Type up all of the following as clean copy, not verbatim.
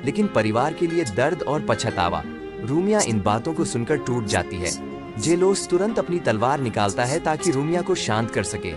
लेकिन परिवार के लिए दर्द और पछतावा। रूमिया इन बातों को सुनकर टूट जाती है। जेलोस तुरंत अपनी तलवार निकालता है ताकि रूमिया को शांत कर सके।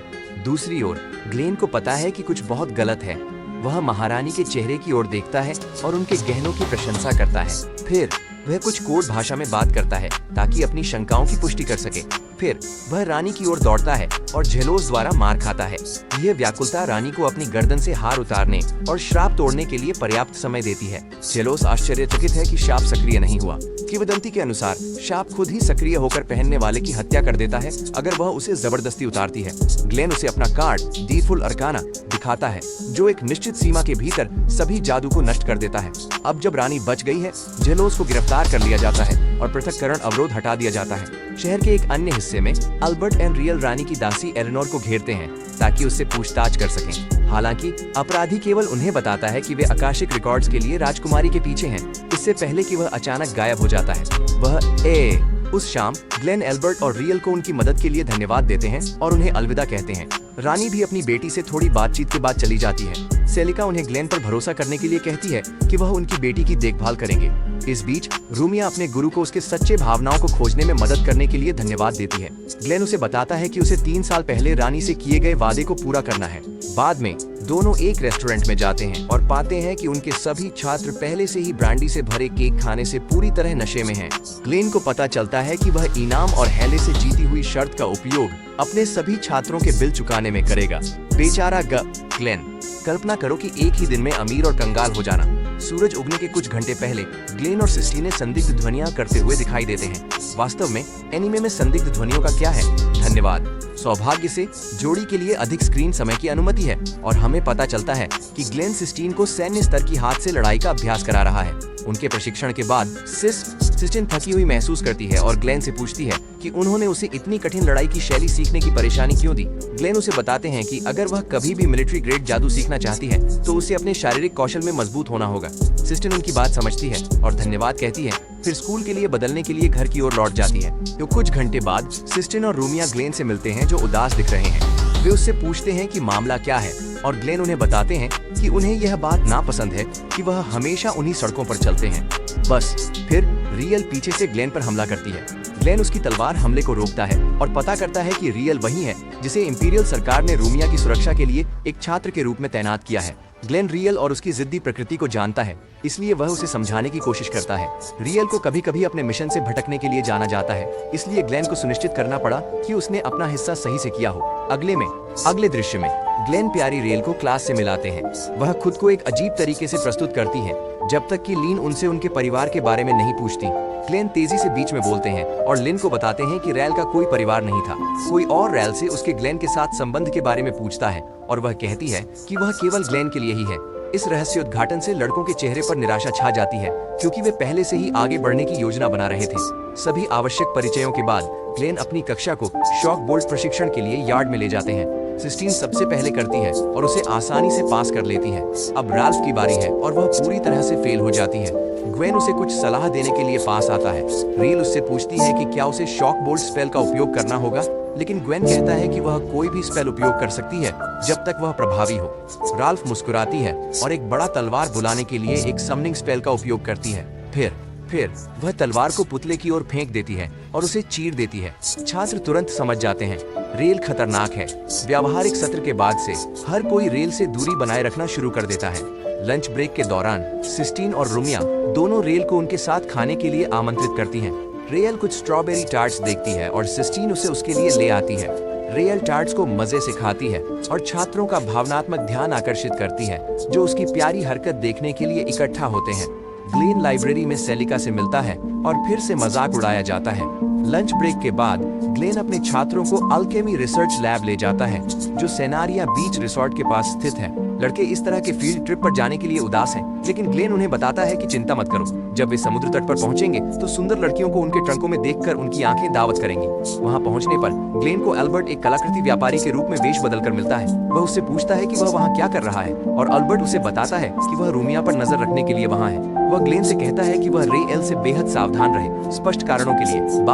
दूसरी ओर ग्लेन को पता है कि कुछ बहुत गलत है। वह महारानी के चेहरे की ओर देखता है और उनके गहनों की प्रशंसा करता है। फिर वह कुछ कोड भाषा में बात करता है ताकि अपनी शंकाओं की पुष्टि कर सके। फिर वह रानी की ओर दौड़ता है और जेलोस द्वारा मार खाता है। यह व्याकुलता रानी को अपनी गर्दन से हार उतारने और श्राप तोड़ने के लिए पर्याप्त समय देती है। जेलोस आश्चर्यचकित है कि शाप सक्रिय नहीं हुआ। किंवदंती के अनुसार शाप खुद ही सक्रिय होकर पहनने वाले की हत्या कर देता है अगर वह उसे जबरदस्ती उतारती है। ग्लेन उसे अपना कार्ड दी फुल अरकाना दिखाता है जो एक निश्चित सीमा के भीतर सभी जादू को नष्ट कर देता है। अब जब रानी बच गई है, जेलोस को गिरफ्तार कर लिया जाता है और पृथक्करण अवरोध हटा दिया जाता है। शहर के एक अन्य हिस्से में अल्बर्ट एंड रियल रानी की दासी एलेनोर को घेरते हैं ताकि उससे पूछताछ कर सकें। हालांकि अपराधी केवल उन्हें बताता है कि वे आकाशिक रिकॉर्ड्स के लिए राजकुमारी के पीछे हैं, इससे पहले कि वह अचानक गायब हो जाता है। उस शाम ग्लेन एल्बर्ट और रियल को उनकी मदद के लिए धन्यवाद देते हैं और उन्हें अलविदा कहते हैं। रानी भी अपनी बेटी से थोड़ी बातचीत के बाद चली जाती है। सेलिका उन्हें ग्लेन पर भरोसा करने के लिए कहती है कि वह उनकी बेटी की देखभाल करेंगे। इस बीच रूमिया अपने गुरु को उसके सच्चे भावनाओं को खोजने में मदद करने के लिए धन्यवाद देती है। ग्लेन उसे बताता है कि उसे 3 साल पहले रानी से किए गए वादे को पूरा करना है। बाद में दोनों एक रेस्टोरेंट में जाते हैं और पाते हैं कि उनके सभी छात्र पहले से ही ब्रांडी से भरे केक खाने से पूरी तरह नशे में हैं। ग्लेन को पता चलता है कि वह इनाम और हेले से जीती हुई शर्त का उपयोग अपने सभी छात्रों के बिल चुकाने में करेगा। बेचारा ग्लेन। कल्पना करो कि एक ही दिन में अमीर और कंगाल हो जाना। सूरज उगने के कुछ घंटे पहले ग्लेन और सिस्टीने संदिग्ध ध्वनियां करते हुए दिखाई देते हैं। वास्तव में एनीमे में संदिग्ध ध्वनियों का क्या है? धन्यवाद। सौभाग्य से जोड़ी के लिए अधिक स्क्रीन समय की अनुमति है और हमें पता चलता है कि ग्लेन सिस्टीन को सैन्य स्तर की हाथ से लड़ाई का अभ्यास करा रहा है। उनके प्रशिक्षण के बाद सिस्टीन थकी हुई महसूस करती है और ग्लेन से पूछती है कि उन्होंने उसे इतनी कठिन लड़ाई की शैली सीखने की परेशानी क्यों दी। ग्लेन उसे बताते हैं कि अगर वह कभी भी मिलिट्री ग्रेड जादू सीखना चाहती है तो उसे अपने शारीरिक कौशल में मजबूत होना होगा। सिस्टीन उनकी बात समझती है और धन्यवाद कहती है। फिर स्कूल के लिए बदलने के लिए घर की ओर लौट जाती है। तो कुछ घंटे बाद सिस्टीन और रूमिया ग्लेन से मिलते हैं जो उदास दिख रहे हैं। वे उससे पूछते हैं कि मामला क्या है और ग्लेन उन्हें बताते हैं कि उन्हें यह बात नापसंद है कि वह हमेशा उन्हीं सड़कों पर चलते हैं। बस फिर रियल पीछे से ग्लेन पर हमला करती है। ग्लेन उसकी तलवार हमले को रोकता है और पता करता है कि रियल वही है जिसे इंपीरियल सरकार ने रूमिया की सुरक्षा के लिए एक छात्र के रूप में तैनात किया है। ग्लेन रियल और उसकी जिद्दी प्रकृति को जानता है, इसलिए वह उसे समझाने की कोशिश करता है। रियल को कभी-कभी अपने मिशन से भटकने के लिए जाना जाता है, इसलिए ग्लेन को सुनिश्चित करना पड़ा कि उसने अपना हिस्सा सही से किया हो। अगले दृश्य में ग्लेन प्यारी रियल को क्लास से मिलाते हैं। वह खुद को एक अजीब तरीके से प्रस्तुत करती है जब तक कि लिन उनसे उनके परिवार के बारे में नहीं पूछती। ग्लेन तेजी से बीच में बोलते हैं और लिन को बताते हैं कि रैल का कोई परिवार नहीं था। कोई और रैल से उसके ग्लेन के साथ संबंध के बारे में पूछता है और वह कहती है कि वह केवल ग्लेन के लिए ही है। इस रहस्योद्घाटन से लड़कों के चेहरे पर निराशा छा जाती है क्योंकि वे पहले से ही आगे बढ़ने की योजना बना रहे थे। सभी आवश्यक परिचयों के बाद ग्लेन अपनी कक्षा को शॉक बोल्ट प्रशिक्षण के लिए यार्ड में ले जाते हैं। सिस्टीन सबसे पहले करती है और उसे आसानी से पास कर लेती है। अब राल्फ की बारी है और वह पूरी तरह से फेल हो जाती है। ग्वेन उसे कुछ सलाह देने के लिए पास आता है। रियल उससे पूछती है कि क्या उसे शॉक बोल्ट स्पेल का उपयोग करना होगा, लेकिन ग्वेन कहता है कि वह कोई भी स्पेल उपयोग कर सकती है जब तक वह प्रभावी हो। राल्फ मुस्कुराती है और एक बड़ा तलवार बुलाने के लिए एक समनिंग स्पेल का उपयोग करती है। फिर वह तलवार को पुतले की ओर फेंक देती है और उसे चीर देती है। छात्र तुरंत समझ जाते हैं रेल खतरनाक है। व्यावहारिक सत्र के बाद से हर कोई रेल से दूरी बनाए रखना शुरू कर देता है। लंच ब्रेक के दौरान सिस्टीन और रूमिया दोनों रेल को उनके साथ खाने के लिए आमंत्रित करती हैं। रेल कुछ स्ट्रॉबेरी टार्ट्स देखती है और सिस्टीन उसे उसके लिए ले आती है। रेल टार्ट्स को मजे से खाती है और छात्रों का भावनात्मक ध्यान आकर्षित करती है जो उसकी प्यारी हरकत देखने के लिए इकट्ठा होते हैं। ग्लेन लाइब्रेरी में सेलिका से मिलता है और फिर से मजाक उड़ाया जाता है। लंच ब्रेक के बाद ग्लेन अपने छात्रों को अल्केमी रिसर्च लैब ले जाता है जो सेनारिया बीच रिसोर्ट के पास स्थित है। लड़के इस तरह के फील्ड ट्रिप पर जाने के लिए उदास हैं, लेकिन ग्लेन उन्हें बताता है कि चिंता मत करो, जब वे समुद्र तट पर पहुंचेंगे तो सुंदर लड़कियों को उनके ट्रंकों में देखकर उनकी आंखें दावत करेंगी। वहां पहुंचने पर ग्लेन को अल्बर्ट एक कलाकृति व्यापारी के रूप में वेश बदलकर मिलता है। वह उससे पूछता है कि वह वहां क्या कर रहा है और अल्बर्ट उसे बताता है कि वह रूमिया पर नजर रखने के लिए वहां है। वह ग्लेन से कहता है कि वह रेल से बेहद सावधान रहे, स्पष्ट कारणों के लिए।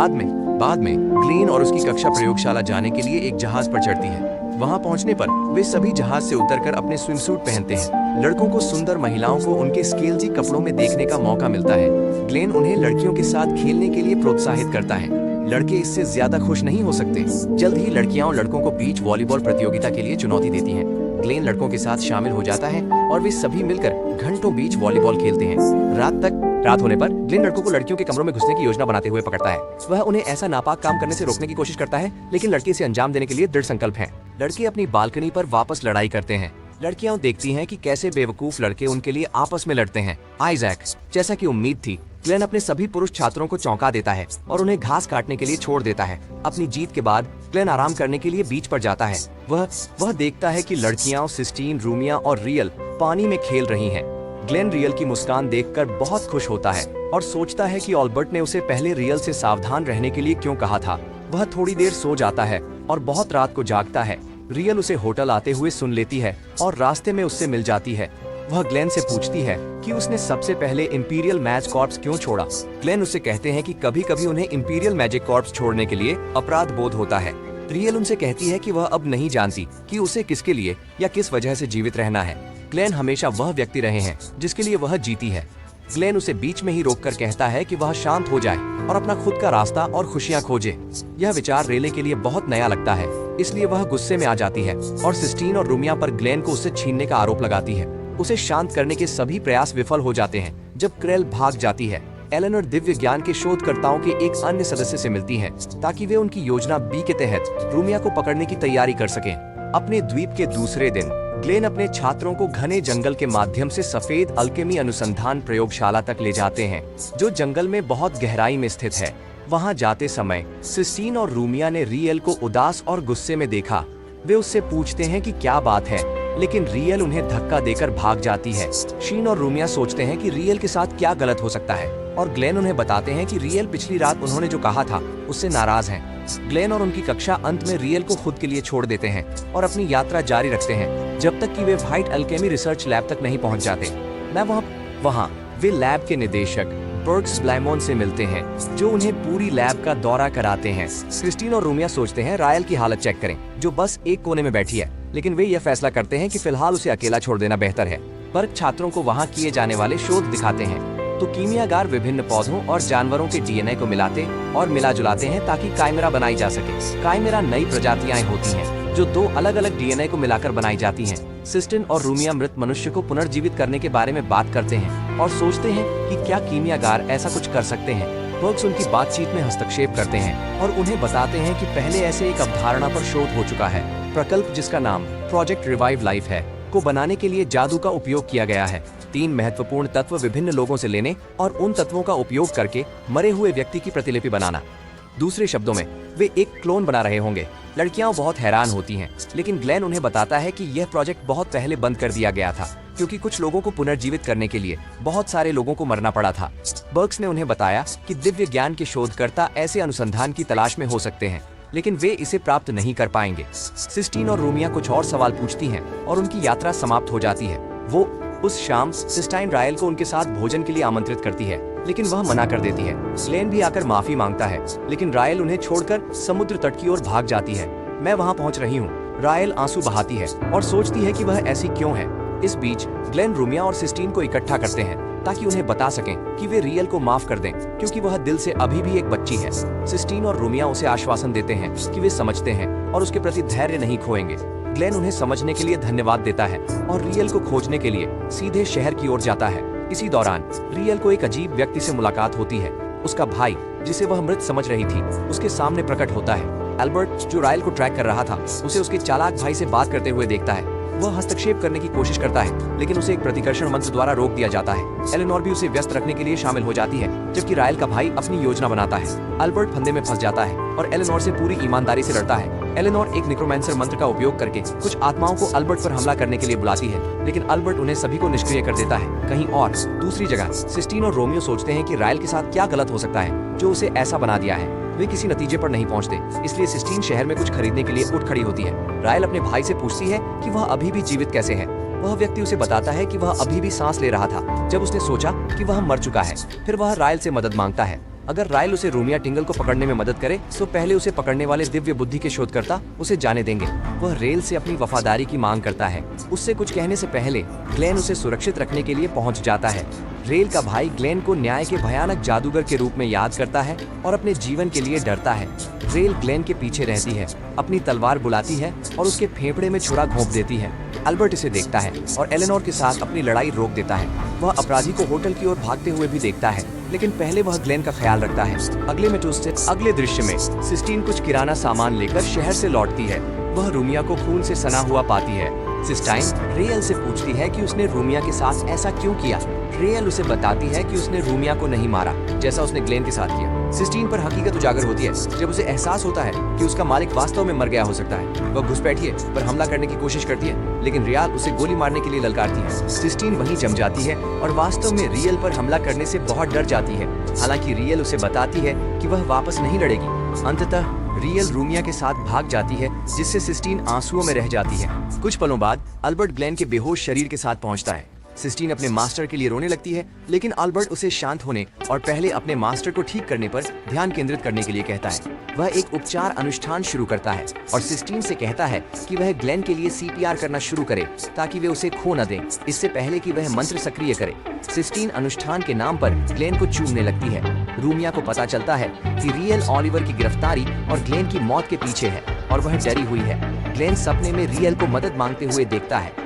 बाद में ग्लेन और उसकी कक्षा प्रयोगशाला जाने के लिए एक जहाज पर चढ़ती है। वहां पहुंचने पर वे सभी जहाज से उतरकर अपने स्विमसूट पहनते हैं। लड़कों को सुंदर महिलाओं को उनके स्केल्जी कपड़ों में देखने का मौका मिलता है। ग्लेन उन्हें लड़कियों के साथ खेलने के लिए प्रोत्साहित करता है। लड़के इससे ज्यादा खुश नहीं हो सकते। जल्द ही लड़कियां और लड़कों को बीच वॉलीबॉल प्रतियोगिता के लिए चुनौती देती हैं। ग्लेन लड़कों के साथ शामिल हो जाता है और वे सभी मिलकर घंटों बीच वॉलीबॉल खेलते हैं। रात होने पर ग्लेन लड़कों को लड़कियों के कमरों में घुसने की योजना बनाते हुए पकड़ता है। वह उन्हें ऐसा नापाक काम करने से रोकने की कोशिश करता है, लेकिन लड़के इसे अंजाम देने के लिए दृढ़ संकल्प हैं। लड़के अपनी बालकनी पर वापस लड़ाई करते हैं। लड़कियां देखती हैं कि कैसे बेवकूफ लड़के उनके लिए आपस में लड़ते हैं। आइजैक, जैसा कि उम्मीद थी, ग्लेन अपने सभी पुरुष छात्रों को चौंका देता है और उन्हें घास काटने के लिए छोड़ देता है। अपनी जीत के बाद ग्लेन आराम करने के लिए बीच पर जाता है। वह देखता है कि लड़कियां सिस्टीन, रूमिया और रियल पानी में खेल रही हैं। ग्लेन रियल की मुस्कान देखकर बहुत खुश होता है और सोचता है कि ऑल्बर्ट ने उसे पहले रियल से सावधान रहने के लिए क्यों कहा था। वह थोड़ी देर सो जाता है और बहुत रात को जागता है। रियल उसे होटल आते हुए सुन लेती है और रास्ते में उससे मिल जाती है। वह ग्लेन से पूछती है कि उसने सबसे पहले इंपीरियल मैजिक कॉर्प्स क्यों छोड़ा। ग्लेन उससे कहते हैं कि कभी-कभी उन्हें इंपीरियल मैजिक कॉर्प्स छोड़ने के लिए अपराध बोध होता है। रियल उनसे कहती है कि वह अब नहीं जानती कि उसे किसके लिए या किस वजह से जीवित रहना है। ग्लेन हमेशा वह व्यक्ति रहे हैं जिसके लिए वह जीती है। ग्लेन उसे बीच में ही रोककर कहता है कि वह शांत हो जाए और अपना खुद का रास्ता और खुशियां खोजे। यह विचार रेले के लिए बहुत नया लगता है, इसलिए वह गुस्से में आ जाती है और सिस्टीन और रूमिया पर ग्लेन को उससे छीनने का आरोप लगाती है। उसे शांत करने के सभी प्रयास विफल हो जाते हैं जब क्रेल भाग जाती है। एलेनोर दिव्य ज्ञान के शोधकर्ताओं के एक अन्य सदस्य से मिलती है ताकि वे उनकी योजना बी के तहत रूमिया को पकड़ने की तैयारी कर सकें। अपने द्वीप के दूसरे दिन ग्लेन अपने छात्रों को घने जंगल के माध्यम से सफेद अल्केमी अनुसंधान प्रयोगशाला तक ले जाते हैं, जो जंगल में बहुत गहराई में स्थित है। वहां जाते समय सिस्टीन और रूमिया ने रियल को उदास और गुस्से में देखा। वे उससे पूछते हैं कि क्या बात है, लेकिन रियल उन्हें धक्का देकर भाग जाती है। शीन और रूमिया सोचते हैं कि रियल के साथ क्या गलत हो सकता है और ग्लेन उन्हें बताते हैं कि रियल पिछली रात उन्होंने जो कहा था उससे नाराज हैं। ग्लेन और उनकी कक्षा अंत में रियल को खुद के लिए छोड़ देते हैं और अपनी यात्रा जारी रखते हैं जब तक कि वे व्हाइट अल्केमी रिसर्च लैब तक नहीं पहुंच जाते। वहां वे लैब के निदेशक बर्ग्स ब्लाइमोन से मिलते हैं, जो उन्हें पूरी लैब का दौरा कराते हैं। क्रिस्टीन और रूमिया सोचते हैं रायल की हालत चेक करें, जो बस एक कोने में बैठी है, लेकिन वे यह फैसला करते हैं कि फिलहाल उसे अकेला छोड़ देना बेहतर है। बर्ग छात्रों को वहां किए जाने वाले शोध दिखाते हैं तो कीमियागार विभिन्न पौधों और जानवरों के डीएनए को मिलाते और मिला जुलाते हैं ताकि काइमेरा बनाई जा सके। काइमेरा नई प्रजातियां होती हैं जो 2 अलग-अलग डीएनए को मिलाकर बनाई जाती हैं। सिस्टिन और रूमिया मृत मनुष्य को पुनर्जीवित करने के बारे में बात करते हैं और सोचते हैं कि क्या कीमियागार ऐसा कुछ कर सकते हैं। बर्ग्स उनकी बातचीत में हस्तक्षेप करते हैं और उन्हें बताते हैं कि पहले ऐसे एक अवधारणा पर शोध हो चुका है, प्रकल्प जिसका नाम प्रोजेक्ट रिवाइव लाइफ है, को बनाने के लिए जादू का उपयोग किया गया है। 3 महत्वपूर्ण तत्व विभिन्न लोगों से लेने और उन तत्वों का उपयोग करके मरे हुए व्यक्ति की प्रतिलिपि बनाना। दूसरे शब्दों में, वे एक क्लोन बना रहे होंगे। लड़कियां बहुत हैरान होती हैं, लेकिन ग्लेन उन्हें बताता है कि यह प्रोजेक्ट बहुत पहले बंद कर दिया गया था क्योंकि कुछ लोगों को पुनर्जीवित करने के लिए बहुत सारे लोगों को मरना पड़ा था। बर्ग्स ने उन्हें बताया कि दिव्य ज्ञान के शोधकर्ता ऐसे अनुसंधान की तलाश में हो सकते हैं, लेकिन वे इसे प्राप्त नहीं कर पाएंगे। सिस्टीन और रूमिया कुछ और सवाल पूछती हैं और उनकी यात्रा समाप्त हो जाती है। वो उस शाम सिस्टाइन रायल को उनके साथ भोजन के लिए आमंत्रित करती है, लेकिन वह मना कर देती है। ग्लेन भी आकर माफी मांगता है, लेकिन रायल उन्हें छोड़कर समुद्र तट की ओर भाग जाती है। मैं वहां पहुंच रही हूँ, रायल आंसू बहाती है और सोचती है कि वह ऐसी क्यों है। इस बीच ग्लेन रूमिया और सिस्टीन को इकट्ठा करते हैं ताकि उन्हें बता सकें कि वे रियल को माफ कर दें, क्योंकि वह दिल से अभी भी एक बच्ची है। सिस्टीन और रूमिया उसे आश्वासन देते हैं कि वे समझते हैं और उसके प्रति धैर्य नहीं खोएंगे। ग्लेन उन्हें समझने के लिए धन्यवाद देता है और रियल को खोजने के लिए सीधे शहर की ओर जाता है। इसी दौरान रियल को एक अजीब व्यक्ति से मुलाकात होती है। उसका भाई, जिसे वह मृत समझ रही थी, उसके सामने प्रकट होता है। एल्बर्ट, जो रायल को ट्रैक कर रहा था, उसे उसके चालाक भाई से बात करते हुए देखता है। वह हस्तक्षेप करने की कोशिश करता है, लेकिन उसे एक प्रतिकर्षण मंत्र द्वारा रोक दिया जाता है। एलेनोर भी उसे व्यस्त रखने के लिए शामिल हो जाती है, जबकि रायल का भाई अपनी योजना बनाता है। एल्बर्ट फंदे में फंस जाता है और एलेनोर से पूरी ईमानदारी से लड़ता है। एलेनोर एक निक्रोमैंसर मंत्र का उपयोग करके कुछ आत्माओं को अल्बर्ट पर हमला करने के लिए बुलाती है, लेकिन अल्बर्ट उन्हें सभी को निष्क्रिय कर देता है। कहीं और दूसरी जगह सिस्टीन और रोमियो सोचते हैं कि रायल के साथ क्या गलत हो सकता है जो उसे ऐसा बना दिया है। वे किसी नतीजे पर नहीं पहुंचते, इसलिए सिस्टीन शहर में कुछ खरीदने के लिए उठ खड़ी होती है। रायल अपने भाई से पूछती है कि वह अभी भी जीवित कैसे है। वह व्यक्ति उसे बताता है कि वह अभी भी सांस ले रहा था जब उसने सोचा कि वह मर चुका है। फिर वह रायल से मदद मांगता है। अगर रायल उसे रूमिया टिंगल को पकड़ने में मदद करे तो पहले उसे पकड़ने वाले दिव्य बुद्धि के शोधकर्ता उसे जाने देंगे। वह रेल से अपनी वफादारी की मांग करता है। उससे कुछ कहने से पहले ग्लेन उसे सुरक्षित रखने के लिए पहुंच जाता है। रेल का भाई ग्लेन को न्याय के भयानक जादूगर के रूप में याद करता है और अपने जीवन के लिए डरता है। रेल ग्लेन के पीछे रहती है, अपनी तलवार बुलाती है और उसके फेफड़े में छुरा घोंप देती है। अल्बर्ट इसे देखता है और एलेनोर के साथ अपनी लड़ाई रोक देता है। वह अपराधी को होटल की ओर भागते हुए भी देखता है, लेकिन पहले वह ग्लेन का ख्याल रखता है। अगले दृश्य में सिस्टीन कुछ किराना सामान लेकर शहर से लौटती है। वह रूमिया को खून से सना हुआ पाती है। सिस्टाइन रेयल से पूछती है कि उसने रूमिया के साथ ऐसा क्यों किया। रेयल उसे बताती है कि उसने रूमिया को नहीं मारा, जैसा उसने ग्लेन के साथ किया। सिस्टीन पर हकीकत उजागर होती है जब उसे एहसास होता है कि उसका मालिक वास्तव में मर गया हो सकता है। वह घुसपैठिए पर हमला करने की कोशिश करती है, लेकिन रियल उसे गोली मारने के लिए ललकारती है। सिस्टीन वहीं जम जाती है और वास्तव में रियल पर हमला करने से बहुत डर जाती है। हालांकि रियल उसे बताती है कि वह वापस नहीं लड़ेगी। अंततः रियल रूमिया के साथ भाग जाती है, जिससे सिस्टीन आंसुओं में रह जाती है। कुछ पलों बाद अल्बर्ट ग्लेन के बेहोश शरीर के साथ पहुंचता है। सिस्टीन अपने मास्टर के लिए रोने लगती है, लेकिन अल्बर्ट उसे शांत होने और पहले अपने मास्टर को ठीक करने पर ध्यान केंद्रित करने के लिए कहता है। वह एक उपचार अनुष्ठान शुरू करता है और सिस्टीन से कहता है कि वह ग्लेन के लिए सीपीआर करना शुरू करे ताकि वे उसे खो न दें, इससे पहले कि वह मंत्र सक्रिय करे। सिस्टीन अनुष्ठान के नाम पर ग्लेन को चूमने लगती है। रूमिया को पता चलता है कि रियल ऑलिवर की गिरफ्तारी और ग्लेन की मौत के पीछे है और वह डरी हुई है। ग्लेन सपने में रियल को मदद मांगते हुए देखता है।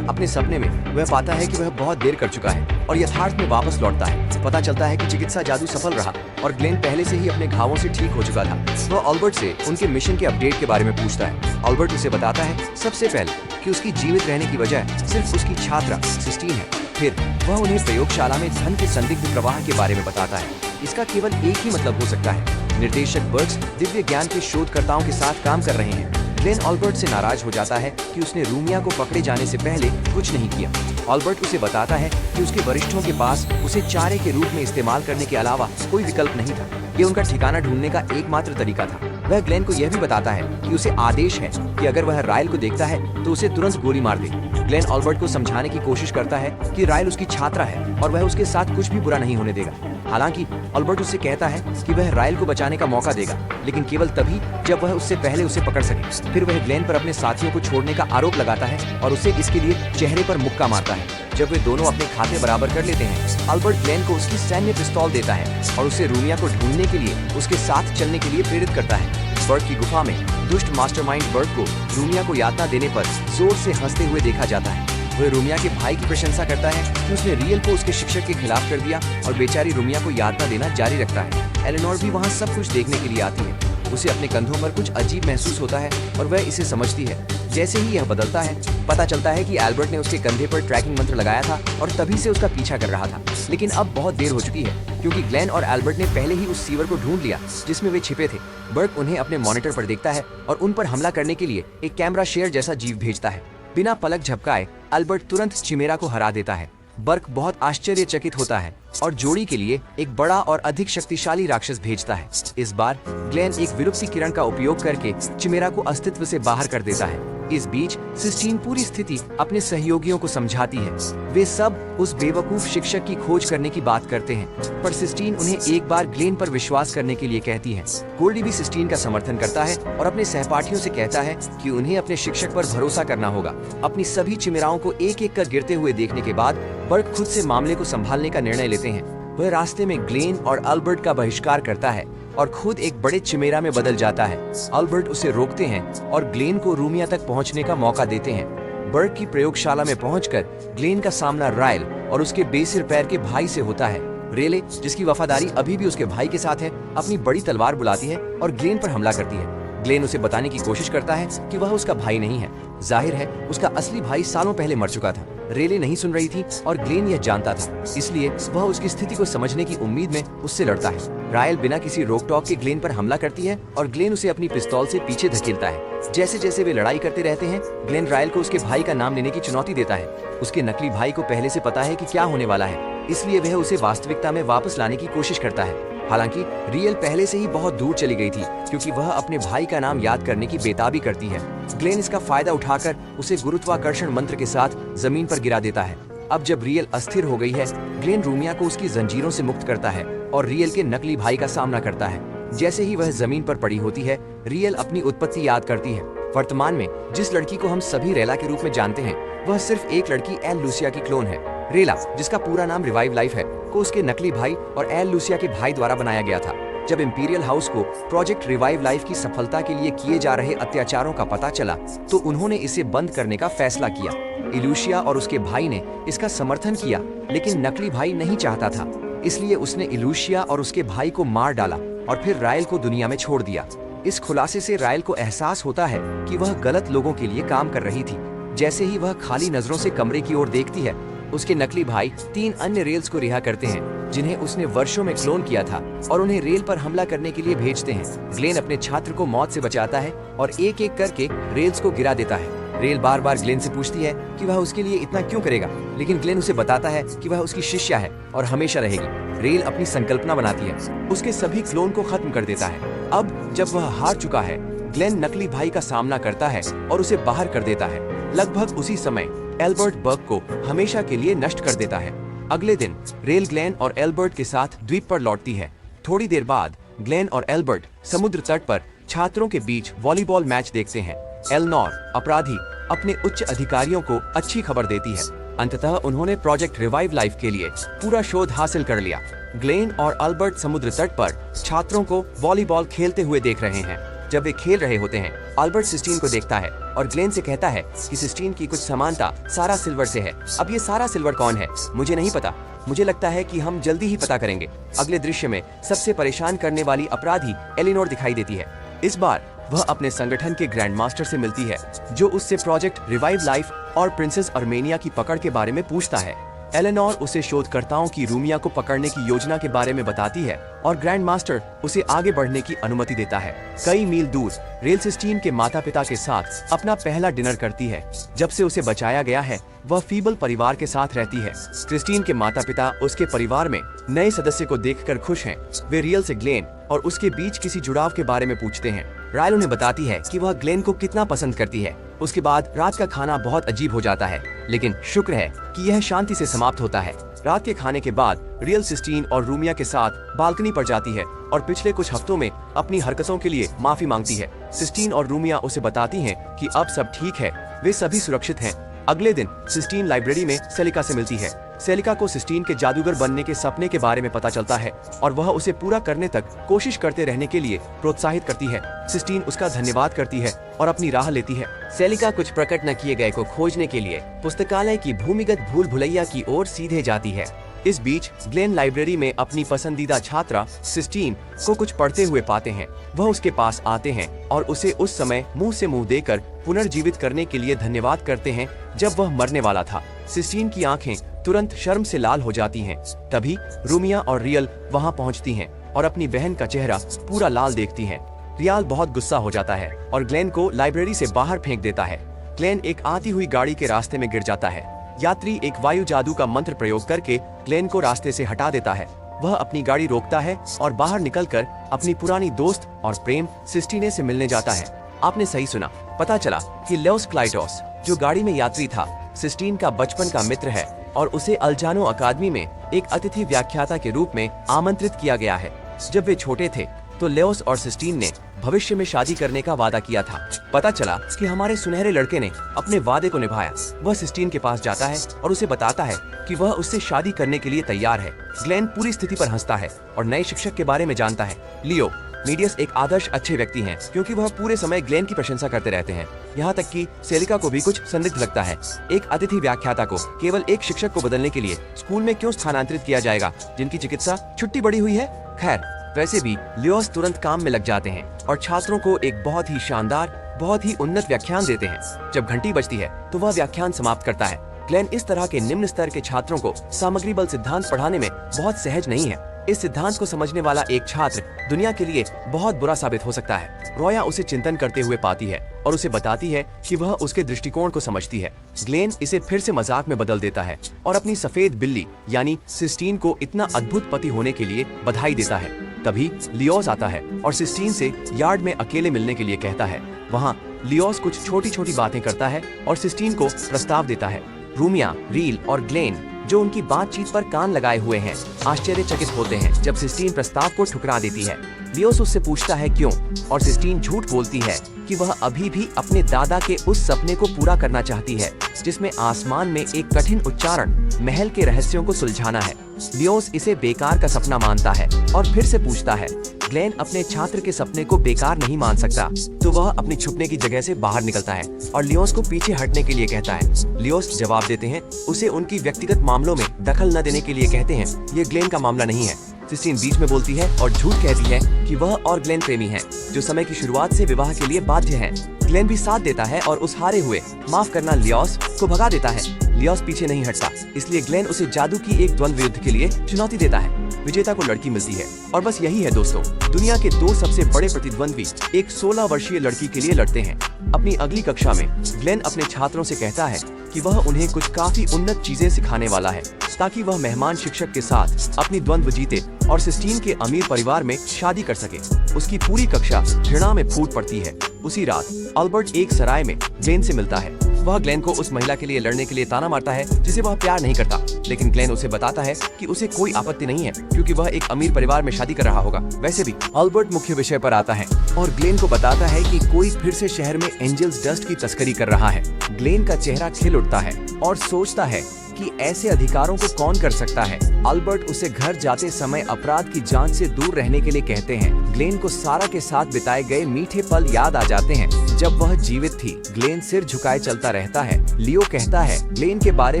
अपने सपने में वह पाता है कि वह बहुत देर कर चुका है और यथार्थ में वापस लौटता है। पता चलता है कि चिकित्सा जादू सफल रहा और ग्लेन पहले से ही अपने घावों से ठीक हो चुका था। वह अल्बर्ट से उनके मिशन के अपडेट के बारे में पूछता है। अल्बर्ट उसे बताता है सबसे पहले कि उसकी जीवित रहने की वजह सिर्फ उसकी छात्रा सिस्टीन है। फिर वह उन्हें प्रयोगशाला में धन के संदिग्ध प्रवाह के बारे में बताता है। इसका केवल एक ही मतलब हो सकता है, निर्देशक बर्ग्स दिव्य ज्ञान के शोधकर्ताओं के साथ काम कर रहे हैं। ग्लेन अल्बर्ट से नाराज हो जाता है कि उसने रूमिया को पकड़े जाने से पहले कुछ नहीं किया। अल्बर्ट उसे बताता है कि उसके वरिष्ठों के पास उसे चारे के रूप में इस्तेमाल करने के अलावा कोई विकल्प नहीं था। ये उनका ठिकाना ढूंढने का एकमात्र तरीका था। वह ग्लेन को यह भी बताता है कि उसे आदेश है कि अगर वह रायल को देखता है तो उसे तुरंत गोली मार दे। ग्लेन अल्बर्ट को समझाने की कोशिश करता है कि रायल उसकी छात्रा है और वह उसके साथ कुछ भी बुरा नहीं होने देगा। हालांकि अल्बर्ट उससे कहता है कि वह रायल को बचाने का मौका देगा, लेकिन केवल तभी जब वह उससे पहले उसे पकड़ सके। फिर वह ग्लेन पर अपने साथियों को छोड़ने का आरोप लगाता है और उसे इसके लिए चेहरे पर मुक्का मारता है। जब वे दोनों अपने खाते बराबर कर लेते हैं, अल्बर्ट ग्लेन को उसकी सैन्य पिस्तौल देता है और उसे रूमिया को ढूंढने के लिए उसके साथ चलने के लिए प्रेरित करता है। बर्ग की गुफा में दुष्ट मास्टरमाइंड बर्ग को रूमिया को यातना देने पर जोर से हंसते हुए देखा जाता है। वह रूमिया के भाई की प्रशंसा करता है कि उसने रियल को उसके शिक्षक के खिलाफ कर दिया और बेचारी रूमिया को यातना देना जारी रखता है। एलेनोर भी वहाँ सब कुछ देखने के लिए आती है। उसे अपने कंधों पर कुछ अजीब महसूस होता है और वह इसे समझती है। जैसे ही यह बदलता है, पता चलता है कि एल्बर्ट ने उसके कंधे पर ट्रैकिंग मंत्र लगाया था और तभी से उसका पीछा कर रहा था। लेकिन अब बहुत देर हो चुकी है, क्योंकि ग्लेन और एल्बर्ट ने पहले ही उस सीवर को ढूंढ लिया जिसमें वे छिपे थे। बर्ग उन्हें अपने मॉनिटर पर देखता है और उन पर हमला करने के लिए एक कैमरा शेयर जैसा जीव भेजता है। बिना पलक झपकाए एल्बर्ट तुरंत चिमेरा को हरा देता है। बर्ग बहुत आश्चर्यचकित होता है और जोड़ी के लिए एक बड़ा और अधिक शक्तिशाली राक्षस भेजता है। इस बार ग्लेन एक विलुप्ति किरण का उपयोग करके चिमेरा को अस्तित्व से बाहर कर देता है। इस बीच सिस्टीन पूरी स्थिति अपने सहयोगियों को समझाती है। वे सब उस बेवकूफ शिक्षक की खोज करने की बात करते हैं, पर सिस्टीन उन्हें एक बार ग्लेन पर विश्वास करने के लिए कहती है। गोल्डी भी सिस्टीन का समर्थन करता है और अपने सहपाठियों से कहता है कि उन्हें अपने शिक्षक पर भरोसा करना होगा। अपनी सभी चिमेराओं को एक एक कर गिरते हुए देखने के बाद बर्ग खुद से मामले को संभालने का निर्णय लेते हैं। वह रास्ते में ग्लेन और अल्बर्ट का बहिष्कार करता है और खुद एक बड़े चिमेरा में बदल जाता है। अल्बर्ट उसे रोकते हैं और ग्लेन को रूमिया तक पहुंचने का मौका देते हैं। बर्ग की प्रयोगशाला में पहुंचकर ग्लेन का सामना रायल और उसके बेसिर पैर के भाई से होता है। रेले, जिसकी वफादारी अभी भी उसके भाई के साथ है, अपनी बड़ी तलवार बुलाती है और ग्लेन पर हमला करती है। ग्लेन उसे बताने की कोशिश करता है कि वह उसका भाई नहीं है। जाहिर है उसका असली भाई सालों पहले मर चुका था। रेले नहीं सुन रही थी और ग्लेन यह जानता था, इसलिए वह उसकी स्थिति को समझने की उम्मीद में उससे लड़ता है। रायल बिना किसी रोक टोक के ग्लेन पर हमला करती है और ग्लेन उसे अपनी पिस्तौल से पीछे धकेलता है। जैसे जैसे वे लड़ाई करते रहते हैं, ग्लेन रायल को उसके भाई का नाम लेने की चुनौती देता है। उसके नकली भाई को पहले से पता है कि क्या होने वाला है, इसलिए वह उसे वास्तविकता में वापस लाने की कोशिश करता है। हालांकि रियल पहले से ही बहुत दूर चली गई थी, क्योंकि वह अपने भाई का नाम याद करने की बेताबी करती है। ग्लेन इसका फायदा उठाकर उसे गुरुत्वाकर्षण मंत्र के साथ जमीन पर गिरा देता है। अब जब रियल अस्थिर हो गई है, ग्लेन रूमिया को उसकी जंजीरों से मुक्त करता है और रियल के नकली भाई का सामना करता है। जैसे ही वह जमीन पर पड़ी होती है, रियल अपनी उत्पत्ति याद करती है। वर्तमान में जिस लड़की को हम सभी रेला के रूप में जानते हैं, वह सिर्फ एक लड़की एल लूसिया की क्लोन है। रेला, जिसका पूरा नाम रिवाइव लाइफ है, को उसके नकली भाई और एल लूसिया के भाई द्वारा बनाया गया था। जब इंपीरियल हाउस को प्रोजेक्ट रिवाइव लाइफ की सफलता के लिए किए जा रहे अत्याचारों का पता चला, तो उन्होंने इसे बंद करने का फैसला किया। इलूशिया और उसके भाई ने इसका समर्थन किया, लेकिन नकली भाई नहीं चाहता था, इसलिए उसने इलूशिया और उसके भाई को मार डाला और फिर रायल को दुनिया में छोड़ दिया। इस खुलासे से रायल को एहसास होता है कि वह गलत लोगों के लिए काम कर रही थी। जैसे ही वह खाली नजरों से कमरे की ओर देखती है, उसके नकली भाई 3 अन्य रेल्स को रिहा करते हैं, जिन्हें उसने वर्षों में क्लोन किया था, और उन्हें रेल पर हमला करने के लिए भेजते हैं। ग्लेन अपने छात्र को मौत से बचाता है और एक एक करके रेल्स को गिरा देता है। रेल बार बार ग्लेन से पूछती है कि वह उसके लिए इतना क्यों करेगा, लेकिन ग्लेन उसे बताता है कि वह उसकी शिष्या है और हमेशा रहेगी। रेल अपनी संकल्पना बनाती है, उसके सभी क्लोन को खत्म कर देता है। अब जब वह हार चुका है, ग्लेन नकली भाई का सामना करता है और उसे बाहर कर देता है। लगभग उसी समय एल्बर्ट बर्ग को हमेशा के लिए नष्ट कर देता है। अगले दिन रेल ग्लेन और एल्बर्ट के साथ द्वीप पर लौटती है। थोड़ी देर बाद ग्लेन और एल्बर्ट समुद्र तट पर छात्रों के बीच वॉलीबॉल मैच देखते हैं। एलनोर, अपराधी, अपने उच्च अधिकारियों को अच्छी खबर देती है। अंततः उन्होंने प्रोजेक्ट रिवाइव लाइफ के लिए पूरा शोध हासिल कर लिया। ग्लेन और एल्बर्ट समुद्र तट पर छात्रों को वॉलीबॉल खेलते हुए देख रहे हैं। जब वे खेल रहे होते हैं, एल्बर्ट सिस्टीन को देखता है और ग्लेन से कहता है कि सिस्टीन की कुछ समानता सारा सिल्वर से है। अब ये सारा सिल्वर कौन है, मुझे नहीं पता। मुझे लगता है कि हम जल्दी ही पता करेंगे। अगले दृश्य में सबसे परेशान करने वाली अपराधी एलिनोर दिखाई देती है। इस बार वह अपने संगठन के ग्रैंड मास्टर से मिलती है, जो उससे प्रोजेक्ट रिवाइव लाइफ और प्रिंसेस अर्मेनिया की पकड़ के बारे में पूछता है। एलेनोर उसे शोधकर्ताओं की रूमिया को पकड़ने की योजना के बारे में बताती है और ग्रैंड मास्टर उसे आगे बढ़ने की अनुमति देता है। कई मील दूर रेल सिस्टीन के माता पिता के साथ अपना पहला डिनर करती है। जब से उसे बचाया गया है, वह फीबल परिवार के साथ रहती है। क्रिस्टीन के माता पिता उसके परिवार में नए सदस्य को देखकर खुश हैं। वे रियल से ग्लेन और उसके बीच किसी जुड़ाव के बारे में पूछते हैं। रायल उन्हें बताती है कि वह ग्लेन को कितना पसंद करती है। उसके बाद रात का खाना बहुत अजीब हो जाता है, लेकिन शुक्र है कि यह शांति से समाप्त होता है। रात के खाने के बाद रियल सिस्टीन और रूमिया के साथ बालकनी पर जाती है और पिछले कुछ हफ्तों में अपनी हरकतों के लिए माफी मांगती है। सिस्टीन और रूमिया उसे बताती हैं कि अब सब ठीक है, वे सभी सुरक्षित हैं। अगले दिन सिस्टीन लाइब्रेरी में सेलिका से मिलती है। सेलिका को सिस्टीन के जादूगर बनने के सपने के बारे में पता चलता है और वह उसे पूरा करने तक कोशिश करते रहने के लिए प्रोत्साहित करती है। सिस्टीन उसका धन्यवाद करती है और अपनी राह लेती है। सेलिका कुछ प्रकट न किए गए को खोजने के लिए पुस्तकालय की भूमिगत भूल भुलैया की ओर सीधे जाती है। इस बीच ग्लेन लाइब्रेरी में अपनी पसंदीदा छात्रा सिस्टीन को कुछ पढ़ते हुए पाते हैं। वह उसके पास आते हैं और उसे उस समय मुंह से मुंह देकर पुनर्जीवित करने के लिए धन्यवाद करते हैं जब वह मरने वाला था। सिस्टीन की आंखें तुरंत शर्म से लाल हो जाती हैं। तभी रूमिया और रियल वहां पहुंचती हैं और अपनी बहन का चेहरा पूरा लाल देखती हैं। रियल बहुत गुस्सा हो जाता है और ग्लेन को लाइब्रेरी से बाहर फेंक देता है। ग्लेन एक आती हुई गाड़ी के रास्ते में गिर जाता है। यात्री एक वायु जादू का मंत्र प्रयोग करके ग्लेन को रास्ते से हटा देता है। वह अपनी गाड़ी रोकता है और बाहर निकलकर अपनी पुरानी दोस्त और प्रेम सिस्टीने से मिलने जाता है। आपने सही सुना, पता चला कि लेओस क्लाइटोस, जो गाड़ी में यात्री था, सिस्टीन का बचपन का मित्र है और उसे अल्जानो अकादमी में एक अतिथि व्याख्याता के रूप में आमंत्रित किया गया है। जब वे छोटे थे तो लेओस और सिस्टीन ने भविष्य में शादी करने का वादा किया था। पता चला कि हमारे सुनहरे लड़के ने अपने वादे को निभाया। वह सिस्टीन के पास जाता है और उसे बताता है कि वह उससे शादी करने के लिए तैयार है। ग्लेन पूरी स्थिति पर हंसता है और नए शिक्षक के बारे में जानता है। लियो, मीडियस एक आदर्श अच्छे व्यक्ति हैं, क्योंकि वह पूरे समय ग्लेन की प्रशंसा करते रहते हैं। यहाँ तक कि सेलिका को भी कुछ संदिग्ध लगता है। एक अतिथि व्याख्याता को केवल एक शिक्षक को बदलने के लिए स्कूल में क्यों स्थानांतरित किया जाएगा, जिनकी चिकित्सा छुट्टी बड़ी हुई है। खैर, वैसे भी लियोस तुरंत काम में लग जाते हैं और छात्रों को एक बहुत ही शानदार, बहुत ही उन्नत व्याख्यान देते हैं। जब घंटी बजती है तो वह व्याख्यान समाप्त करता है। ग्लेन इस तरह के निम्न स्तर के छात्रों को सामग्री बल सिद्धांत पढ़ाने में बहुत सहज नहीं है। इस सिद्धांत को समझने वाला एक छात्र दुनिया के लिए बहुत बुरा साबित हो सकता है। रोया उसे चिंतन करते हुए पाती है और उसे बताती है कि वह उसके दृष्टिकोण को समझती है। ग्लेन इसे फिर से मजाक में बदल देता है और अपनी सफेद बिल्ली यानी सिस्टीन को इतना अद्भुत पति होने के लिए बधाई देता है। तभी लियोस आता है और सिस्टीन से यार्ड में अकेले मिलने के लिए कहता है। वहाँ लियोस कुछ छोटी छोटी बातें करता है और सिस्टीन को प्रस्ताव देता है। रूमिया, रील और ग्लेन, जो उनकी बातचीत पर कान लगाए हुए हैं, आश्चर्यचकित होते हैं जब सिस्टीन प्रस्ताव को ठुकरा देती है। लियोस उससे पूछता है क्यों, और सिस्टीन झूठ बोलती है कि वह अभी भी अपने दादा के उस सपने को पूरा करना चाहती है जिसमें आसमान में एक कठिन उच्चारण महल के रहस्यों को सुलझाना है। लियोस इसे बेकार का सपना मानता है और फिर से पूछता है। ग्लेन अपने छात्र के सपने को बेकार नहीं मान सकता, तो वह अपनी छुपने की जगह से बाहर निकलता है और लियोस को पीछे हटने के लिए कहता है। लियोस जवाब देते हैं, उसे उनकी व्यक्तिगत मामलों में दखल न देने के लिए कहते हैं। ये ग्लेन का मामला नहीं है। सिस्टीन बीच में बोलती है और झूठ कहती है कि वह और ग्लेन प्रेमी हैं, जो समय की शुरुआत से विवाह के लिए बाध्य हैं। ग्लेन भी साथ देता है और उस हारे हुए, माफ करना, लियोस को भगा देता है। लियोस पीछे नहीं हटता, इसलिए ग्लेन उसे जादू की एक द्वंद्व युद्ध के लिए चुनौती देता है। विजेता को लड़की मिलती है और बस यही है दोस्तों, दुनिया के दो सबसे बड़े प्रतिद्वंद्वी एक 16 वर्षीय लड़की के लिए लड़ते हैं। अपनी अगली कक्षा में ग्लेन अपने छात्रों से कहता है कि वह उन्हें कुछ काफी उन्नत चीजें सिखाने वाला है ताकि वह मेहमान शिक्षक के साथ अपनी द्वंद्व जीते और सिस्टीन के अमीर परिवार में शादी कर सके। उसकी पूरी कक्षा घृणा में फूट पड़ती है। उसी रात अल्बर्ट एक सराय में ग्लेन से मिलता है। वह ग्लेन को उस महिला के लिए लड़ने के लिए ताना मारता है जिसे वह प्यार नहीं करता, लेकिन ग्लेन उसे बताता है कि उसे कोई आपत्ति नहीं है क्योंकि वह एक अमीर परिवार में शादी कर रहा होगा। वैसे भी अल्बर्ट मुख्य विषय पर आता है और ग्लेन को बताता है कि कोई फिर से शहर में एंजल्स डस्ट की तस्करी कर रहा है। ग्लेन का चेहरा खिल उठता है और सोचता है कि ऐसे अधिकारों को कौन कर सकता है। अल्बर्ट उसे घर जाते समय अपराध की जांच से दूर रहने के लिए कहते हैं। ग्लेन को सारा के साथ बिताए गए मीठे पल याद आ जाते हैं जब वह जीवित थी। ग्लेन सिर झुकाए चलता रहता है। लियो कहता है ग्लेन के बारे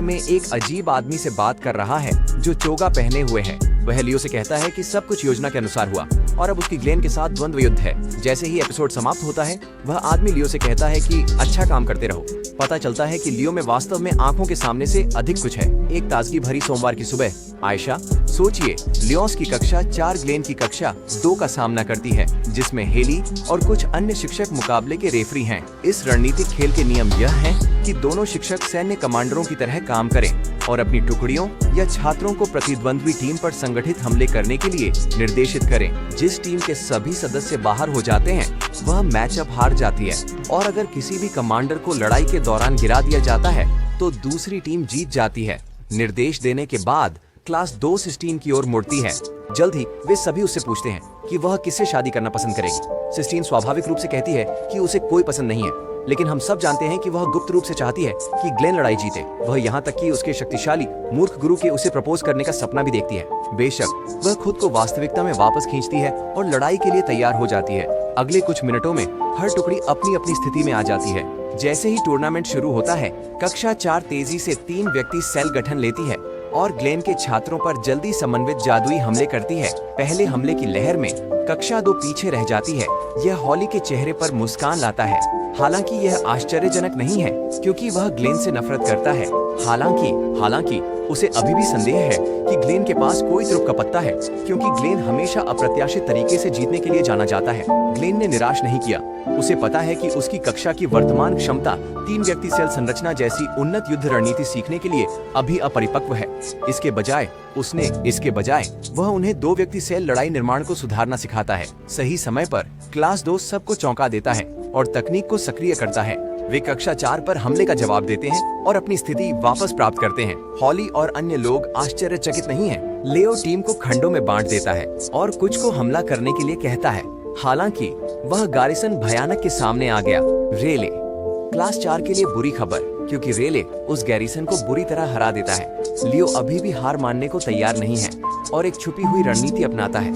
में एक अजीब आदमी से बात कर रहा है जो चोगा पहने हुए है। वह लियो से कहता है कि सब कुछ योजना के अनुसार हुआ और अब उसकी ग्लेन के साथ द्वंद्व युद्ध है। जैसे ही एपिसोड समाप्त होता है, वह आदमी लियो से कहता है कि अच्छा काम करते रहो। पता चलता है कि लियो में वास्तव में आंखों के सामने से अधिक कुछ है। एक ताजगी भरी सोमवार की सुबह आयशा, सोचिए, लियोस की कक्षा 4 ग्लेन की कक्षा 2 का सामना करती है, जिसमें हेली और कुछ अन्य शिक्षक मुकाबले के रेफरी हैं। इस रणनीतिक खेल के नियम यह हैं कि दोनों शिक्षक सैन्य कमांडरों की तरह काम करें और अपनी टुकड़ियों या छात्रों को प्रतिद्वंद्वी टीम पर संगठित हमले करने के लिए निर्देशित करें। जिस टीम के सभी सदस्य बाहर हो जाते हैं, वह मैचअप हार जाती है और अगर किसी भी कमांडर को लड़ाई के दौरान गिरा दिया जाता है तो दूसरी टीम जीत जाती है। निर्देश देने के बाद क्लास 2 सिस्टीन की ओर मुड़ती है। जल्द ही वे सभी उससे पूछते हैं कि वह किससे शादी करना पसंद करेगी। सिस्टीन स्वाभाविक रूप से कहती है कि उसे कोई पसंद नहीं है, लेकिन हम सब जानते हैं कि वह गुप्त रूप से चाहती है कि ग्लेन लड़ाई जीते। वह यहाँ तक कि उसके शक्तिशाली मूर्ख गुरु के उसे प्रपोज करने का सपना भी देखती है। बेशक वह खुद को वास्तविकता में वापस खींचती है और लड़ाई के लिए तैयार हो जाती है। अगले कुछ मिनटों में हर टुकड़ी अपनी अपनी स्थिति में आ जाती है। जैसे ही टूर्नामेंट शुरू होता है, कक्षा 4 तेजी से 3 व्यक्ति सेल गठन लेती है और ग्लेन के छात्रों पर जल्दी समन्वित जादुई हमले करती है। पहले हमले की लहर में कक्षा 2 पीछे रह जाती है। यह हॉली के चेहरे पर मुस्कान लाता है। हालांकि यह आश्चर्यजनक नहीं है क्योंकि वह ग्लेन से नफरत करता है। हालांकि उसे अभी भी संदेह है कि ग्लेन के पास कोई तुरुप का पत्ता है, क्योंकि ग्लेन हमेशा अप्रत्याशित तरीके से जीतने के लिए जाना जाता है। ग्लेन ने निराश नहीं किया। उसे पता है कि उसकी कक्षा की वर्तमान क्षमता 3 व्यक्ति सेल संरचना जैसी उन्नत युद्ध रणनीति सीखने के लिए अभी अपरिपक्व है। इसके बजाय वह उन्हें 2 व्यक्ति सेल लड़ाई निर्माण को सुधारना सिखाता है। सही समय पर क्लास 2 सबको चौंका देता है और तकनीक को सक्रिय करता है। वे कक्षा 4 पर हमले का जवाब देते हैं और अपनी स्थिति वापस प्राप्त करते हैं। हॉली और अन्य लोग आश्चर्यचकित नहीं हैं। लेओ टीम को खंडों में बांट देता है और कुछ को हमला करने के लिए कहता है। हालांकि वह गारिसन भयानक के सामने आ गया। रेले, क्लास 4 के लिए बुरी खबर, क्योंकि रेले उस गैरिसन को बुरी तरह हरा देता है। लियो अभी भी हार मानने को तैयार नहीं है और एक छुपी हुई रणनीति अपनाता है।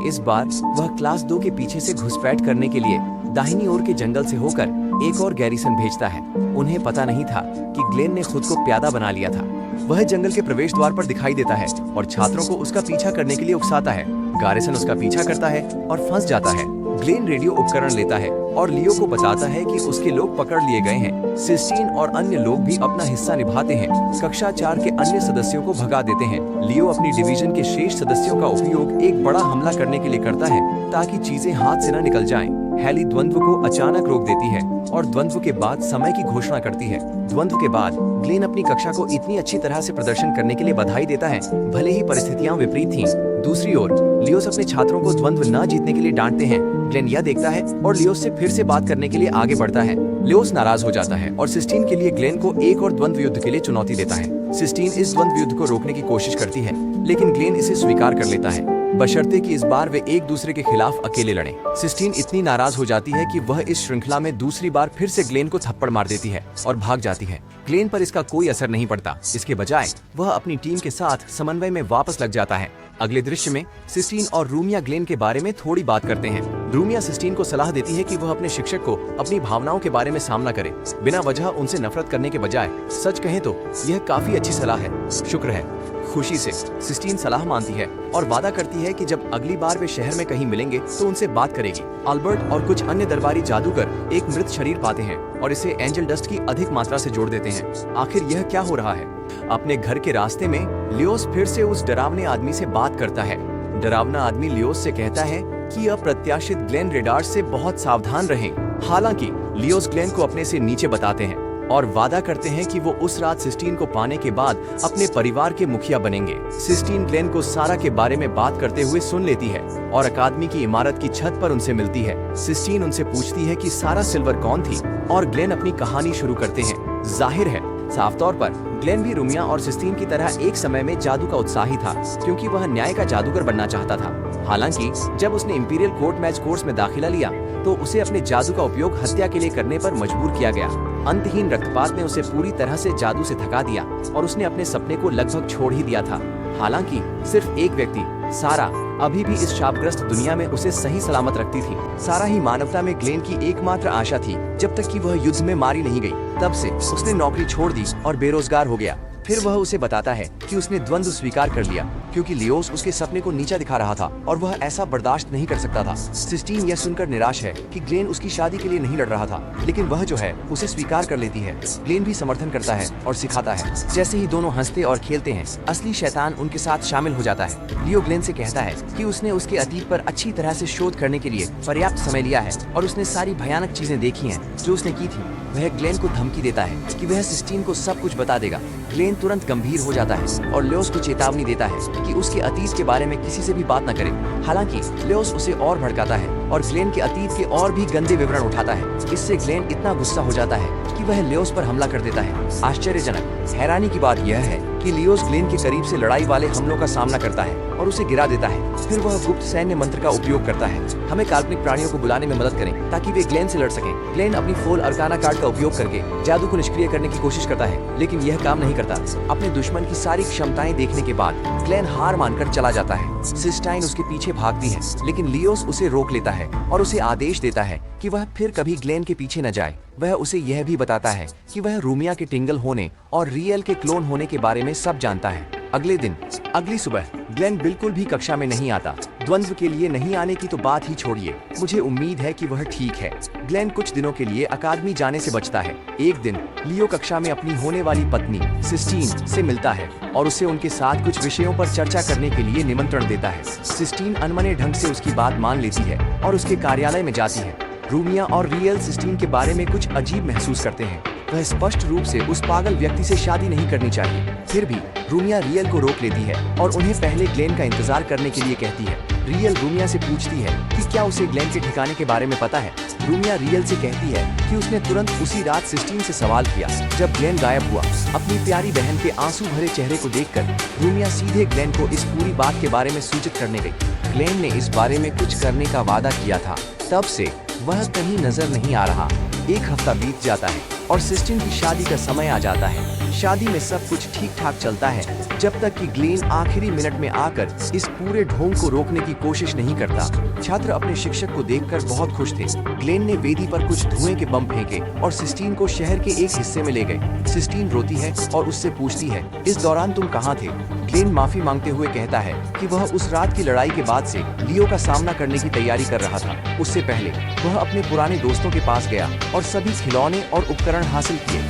इस बार वह क्लास 2 के पीछे से घुसपैठ करने के लिए दाहिनी ओर के जंगल से होकर एक और गैरिसन भेजता है। उन्हें पता नहीं था कि ग्लेन ने खुद को प्यादा बना लिया था। वह जंगल के प्रवेश द्वार पर दिखाई देता है और छात्रों को उसका पीछा करने के लिए उकसाता है। गारिसन उसका पीछा करता है और फंस जाता है। ग्लेन रेडियो उपकरण लेता है और लियो को बताता है कि उसके लोग पकड़ लिए गए हैं। सिस्टीन और अन्य लोग भी अपना हिस्सा निभाते हैं। कक्षा 4 के अन्य सदस्यों को भगा देते हैं। लियो अपनी डिवीजन के शेष सदस्यों का उपयोग एक बड़ा हमला करने के लिए करता है ताकि चीजें हाथ से न निकल जाएं। हैली द्वंद्व को अचानक रोक देती है और द्वंद्व के बाद समय की घोषणा करती है। द्वंद्व के बाद ग्लेन अपनी कक्षा को इतनी अच्छी तरह से प्रदर्शन करने के लिए बधाई देता है, भले ही परिस्थितियां विपरीत थीं। दूसरी ओर लियोस अपने छात्रों को द्वंद्व न जीतने के लिए डांटते हैं। ग्लेन यह देखता है और लियोस से फिर से बात करने के लिए आगे बढ़ता है। लियोस नाराज हो जाता है और सिस्टीन के लिए ग्लेन को एक और द्वंद्व युद्ध के लिए चुनौती देता है। सिस्टीन इस द्वंद्व युद्ध को रोकने की कोशिश करती है, लेकिन ग्लेन इसे स्वीकार कर लेता है, बशर्ते कि इस बार वे एक दूसरे के खिलाफ अकेले लड़ें। सिस्टीन इतनी नाराज हो जाती है कि वह इस श्रृंखला में दूसरी बार फिर से ग्लेन को थप्पड़ मार देती है और भाग जाती है। ग्लेन पर इसका कोई असर नहीं पड़ता, इसके बजाय वह अपनी टीम के साथ समन्वय में वापस लग जाता है। अगले दृश्य में सिस्टीन और रूमिया ग्लेन के बारे में थोड़ी बात करते हैं। रूमिया सिस्टीन को सलाह देती है कि वह अपने शिक्षक को अपनी भावनाओं के बारे में सामना करे, बिना वजह उनसे नफरत करने के बजाय। सच कहें तो यह काफी अच्छी सलाह है। शुक्र है। खुशी से सिस्टीन सलाह मानती है और वादा करती है कि जब अगली बार वे शहर में कहीं मिलेंगे तो उनसे बात करेगी। अल्बर्ट और कुछ अन्य दरबारी जादूगर एक मृत शरीर पाते हैं और इसे एंजल डस्ट की अधिक मात्रा से जोड़ देते हैं। आखिर यह क्या हो रहा है? अपने घर के रास्ते में लियोस फिर से उस डरावने आदमी से बात करता है। डरावना आदमी लियोस से कहता है कि अप्रत्याशित ग्लेन रेडार से बहुत सावधान रहें। हालांकि लियोस ग्लेन को अपने से नीचे बताते हैं और वादा करते हैं कि वो उस रात सिस्टीन को पाने के बाद अपने परिवार के मुखिया बनेंगे। सिस्टीन ग्लेन को सारा के बारे में बात करते हुए सुन लेती है और अकादमी की इमारत की छत पर उनसे मिलती है। सिस्टीन उनसे पूछती है कि सारा सिल्वर कौन थी और ग्लेन अपनी कहानी शुरू करते हैं। जाहिर है, साफ तौर पर ग्लेन भी रूमिया और सिस्टीन की तरह एक समय में जादू का उत्साही था, क्योंकि वह न्याय का जादूगर बनना चाहता था। हालांकि जब उसने इंपीरियल कोर्ट मैच कोर्स में दाखिला लिया तो उसे अपने जादू का उपयोग हत्या के लिए करने पर मजबूर किया गया। अंतहीन रक्तपात ने उसे पूरी तरह से जादू से थका दिया और उसने अपने सपने को लगभग छोड़ ही दिया था। हालांकि सिर्फ एक व्यक्ति, सारा, अभी भी इस शापग्रस्त दुनिया में उसे सही सलामत रखती थी। सारा ही मानवता में ग्लेन की एकमात्र आशा थी। जब तक कि वह युद्ध में मारी नहीं गई, तब से उसने नौकरी छोड़ दी और बेरोजगार हो गया। फिर वह उसे बताता है कि उसने द्वंद्व स्वीकार कर लिया क्योंकि लियोस उसके सपने को नीचा दिखा रहा था और वह ऐसा बर्दाश्त नहीं कर सकता था। सिस्टीन यह सुनकर निराश है कि ग्लेन उसकी शादी के लिए नहीं लड़ रहा था, लेकिन वह जो है उसे स्वीकार कर लेती है। ग्लेन भी समर्थन करता है और सिखाता है। जैसे ही दोनों हंसते और खेलते हैं, असली शैतान उनके साथ शामिल हो जाता है। लियो ग्लेन से कहता है कि उसने उसके अतीत पर अच्छी तरह से शोध करने के लिए पर्याप्त समय लिया है और उसने सारी भयानक चीजें देखी हैं जो उसने की थी। वह ग्लेन को धमकी देता है कि वह सिस्टीन को सब कुछ बता देगा। ग्लेन तुरंत गंभीर हो जाता है और लियोस को चेतावनी देता है कि उसके अतीत के बारे में किसी से भी बात न करे। हालांकि लियोस उसे और भड़काता है और ग्लेन के अतीत के और भी गंदे विवरण उठाता है। इससे ग्लेन इतना गुस्सा हो जाता है कि वह लियोस पर हमला कर देता है। आश्चर्यजनक हैरानी की बात यह है कि लियोस ग्लेन के करीब से लड़ाई वाले हमलों का सामना करता है और उसे गिरा देता है। फिर वह गुप्त सैन्य मंत्र का उपयोग करता है। हमें काल्पनिक प्राणियों को बुलाने में मदद करें ताकि वे ग्लेन से लड़ सकें। ग्लेन अपनी फोल अरकाना कार्ड का उपयोग करके जादू को निष्क्रिय करने की कोशिश करता है, लेकिन यह काम नहीं करता। अपने दुश्मन की सारी क्षमताएं देखने के बाद ग्लेन हार मानकर चला जाता है। सिस्टाइन उसके पीछे भागती है, लेकिन लियोस उसे रोक लेता है और उसे आदेश देता है कि वह फिर कभी ग्लेन के पीछे न जाए। वह उसे यह भी बताता है कि वह रूमिया के टिंगल होने और रियल के क्लोन होने के बारे में सब जानता है। अगले दिन, अगली सुबह, ग्लेन बिल्कुल भी कक्षा में नहीं आता। द्वंद्व के लिए नहीं आने की तो बात ही छोड़िए, मुझे उम्मीद है कि वह ठीक है। ग्लेन कुछ दिनों के लिए अकादमी जाने से बचता है। एक दिन लियो कक्षा में अपनी होने वाली पत्नी सिस्टीन से मिलता है और उसे उनके साथ कुछ विषयों पर चर्चा करने के लिए निमंत्रण देता है। सिस्टीन अनमने ढंग से उसकी बात मान लेती है और उसके कार्यालय में जाती है। रूमिया और रियल सिस्टीन के बारे में कुछ अजीब महसूस करते हैं। वह स्पष्ट रूप से उस पागल व्यक्ति से शादी नहीं करनी चाहिए। फिर भी रूमिया रियल को रोक लेती है और उन्हें पहले ग्लेन का इंतजार करने के लिए कहती है। रियल रूमिया से पूछती है कि क्या उसे ग्लेन के ठिकाने के बारे में पता है। रूमिया रियल से कहती है कि उसने तुरंत उसी रात सिस्टीन से सवाल किया जब ग्लेन गायब हुआ। अपनी प्यारी बहन के आंसू भरे चेहरे को देखकर रूमिया सीधे ग्लेन को इस पूरी बात के बारे में सूचित करने गई। ग्लेन ने इस बारे में कुछ करने का वादा किया था। तब से वह कहीं नजर नहीं आ रहा। एक हफ्ता बीत जाता है और सिस्टीन की शादी का समय आ जाता है। शादी में सब कुछ ठीक ठाक चलता है जब तक कि ग्लेन आखिरी मिनट में आकर इस पूरे ढोंग को रोकने की कोशिश नहीं करता। छात्र अपने शिक्षक को देखकर बहुत खुश थे। ग्लेन ने वेदी पर कुछ धुएं के बम फेंके और सिस्टीन को शहर के एक हिस्से में ले गए। सिस्टीन रोती है और उससे पूछती है, इस दौरान तुम कहाँ थे? ग्लेन माफी मांगते हुए कहता है कि वह उस रात की लड़ाई के बाद से लियो का सामना करने की तैयारी कर रहा था। उससे पहले वह अपने पुराने दोस्तों के पास गया और सभी खिलौने और उपकरण उपकरण हासिल किए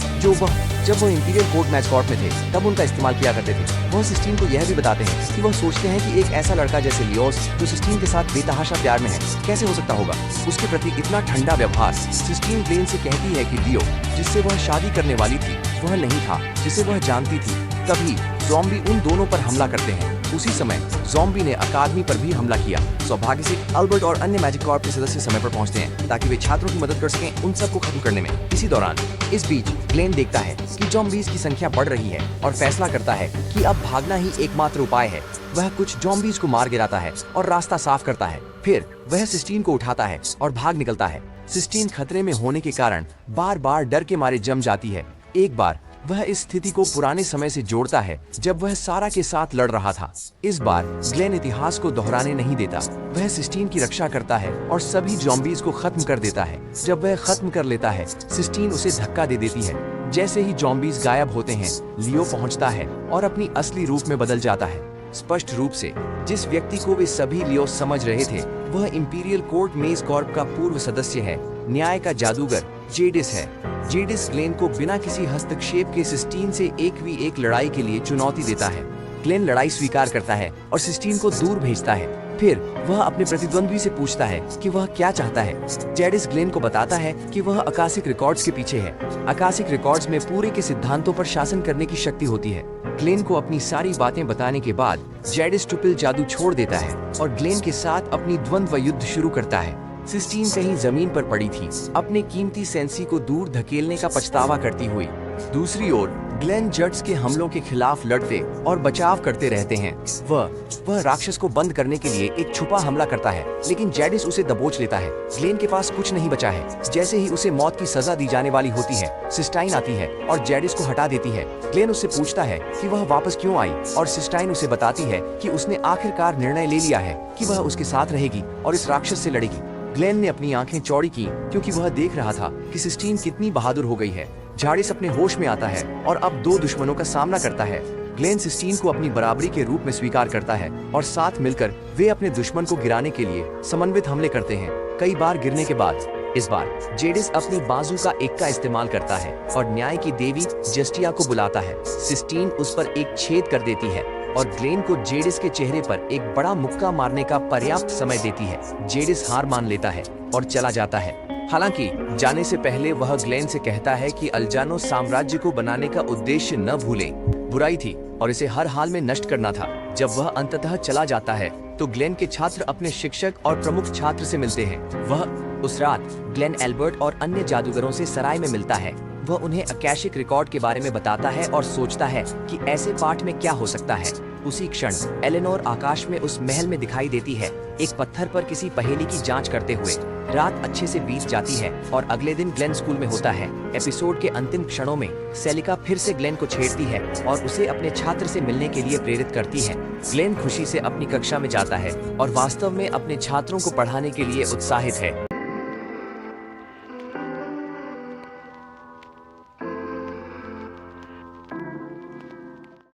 जब वह इंपीरियल कोर्ट मैच कॉर्ट में थे तब उनका इस्तेमाल किया करते थे। वह सिस्टीन को यह भी बताते हैं कि वह सोचते हैं कि एक ऐसा लड़का जैसे लियोस जो सिस्टीन के साथ बेतहाशा प्यार में है कैसे हो सकता होगा। उसके प्रति इतना ठंडा व्यवहार। सिस्टीन ग्लेन से कहती है कि लियो जिससे वह शादी करने वाली थी वह नहीं था जिसे वह जानती थी। तभी ज़ॉम्बी उन दोनों पर हमला करते हैं। उसी समय ज़ॉम्बी ने अकादमी पर भी हमला किया। सौभाग्य से अल्बर्ट और अन्य मैजिक कॉर्प के सदस्य समय पर पहुंचते हैं ताकि वे छात्रों की मदद कर सकें उन सबको खत्म करने में। इसी दौरान इस बीच ग्लेन देखता है कि ज़ॉम्बीज की संख्या बढ़ रही है और फैसला करता है कि अब भागना ही एकमात्र उपाय है। वह कुछ ज़ॉम्बीज को मार गिराता है और रास्ता साफ करता है। फिर वह सिस्टीन को उठाता है और भाग निकलता है। सिस्टीन खतरे में होने के कारण बार बार डर के मारे जम जाती है। एक बार वह इस स्थिति को पुराने समय से जोड़ता है जब वह सारा के साथ लड़ रहा था। इस बार ग्लेन इतिहास को दोहराने नहीं देता। वह सिस्टीन की रक्षा करता है और सभी ज़ॉम्बीज को खत्म कर देता है। जब वह खत्म कर लेता है सिस्टीन उसे धक्का दे देती है। जैसे ही ज़ॉम्बीज गायब होते हैं लियो पहुंचता है और अपनी असली रूप में बदल जाता है। स्पष्ट रूप से जिस व्यक्ति को वे सभी लियो समझ रहे थे वह इंपीरियल कोर्ट मेज कॉर्प का पूर्व सदस्य है, न्याय का जादूगर जेडिस है। जेडिस ग्लेन को बिना किसी हस्तक्षेप के सिस्टीन से 1v1 लड़ाई के लिए चुनौती देता है। ग्लेन लड़ाई स्वीकार करता है और सिस्टीन को दूर भेजता है। फिर वह अपने प्रतिद्वंद्वी से पूछता है कि वह क्या चाहता है। जेडिस ग्लेन को बताता है कि वह अकाशिक रिकॉर्ड्स के पीछे है। अकाशिक रिकॉर्ड्स में पूरे के सिद्धांतों पर शासन करने की शक्ति होती है। ग्लेन को अपनी सारी बातें बताने के बाद जेडिस ट्रिपल जादू छोड़ देता है और ग्लेन के साथ अपनी द्वंद्व युद्ध शुरू करता है। सिस्टीन कहीं जमीन पर पड़ी थी, अपने कीमती सेंसी को दूर धकेलने का पछतावा करती हुई। दूसरी ओर ग्लेन जट्स के हमलों के खिलाफ लड़ते और बचाव करते रहते हैं। वह राक्षस को बंद करने के लिए एक छुपा हमला करता है लेकिन जेडिस उसे दबोच लेता है। ग्लेन के पास कुछ नहीं बचा है। जैसे ही उसे मौत की सजा दी जाने वाली होती है सिस्टाइन आती है और जेडिस को हटा देती है। ग्लेन उससे पूछता है कि वह वापस क्यों आई और सिस्टाइन उसे बताती है कि उसने आखिरकार निर्णय ले लिया है कि वह उसके साथ रहेगी और इस राक्षस से लड़ेगी। ग्लेन ने अपनी आंखें चौड़ी की क्योंकि वह देख रहा था कि सिस्टीन कितनी बहादुर हो गई है। जेडिस अपने होश में आता है और अब 2 दुश्मनों का सामना करता है। ग्लेन सिस्टीन को अपनी बराबरी के रूप में स्वीकार करता है और साथ मिलकर वे अपने दुश्मन को गिराने के लिए समन्वित हमले करते हैं। कई बार गिरने के बाद इस बार जेडिस अपनी बाजू का एक का इस्तेमाल करता है और न्याय की देवी जस्टिया को बुलाता है। सिस्टीन उस पर एक छेद कर देती है और ग्लेन को जेडिस के चेहरे पर एक बड़ा मुक्का मारने का पर्याप्त समय देती है। जेडिस हार मान लेता है और चला जाता है। हालांकि जाने से पहले वह ग्लेन से कहता है कि अल्जानो साम्राज्य को बनाने का उद्देश्य न भूले। बुराई थी और इसे हर हाल में नष्ट करना था। जब वह अंततः चला जाता है तो ग्लेन के छात्र अपने शिक्षक और प्रमुख छात्र से मिलते हैं। वह उस रात ग्लेन एल्बर्ट और अन्य जादूगरों से सराय में मिलता है। वह उन्हें अकैशिक रिकॉर्ड के बारे में बताता है और सोचता है कि ऐसे पाठ में क्या हो सकता है। उसी क्षण एलेनोर आकाश में उस महल में दिखाई देती है, एक पत्थर पर किसी पहेली की जांच करते हुए। रात अच्छे से बीत जाती है और अगले दिन ग्लेन स्कूल में होता है। एपिसोड के अंतिम क्षणों में सेलिका फिर से ग्लेन को छेड़ती है और उसे अपने छात्र से मिलने के लिए प्रेरित करती है। ग्लेन खुशी से अपनी कक्षा में जाता है और वास्तव में अपने छात्रों को पढ़ाने के लिए उत्साहित है।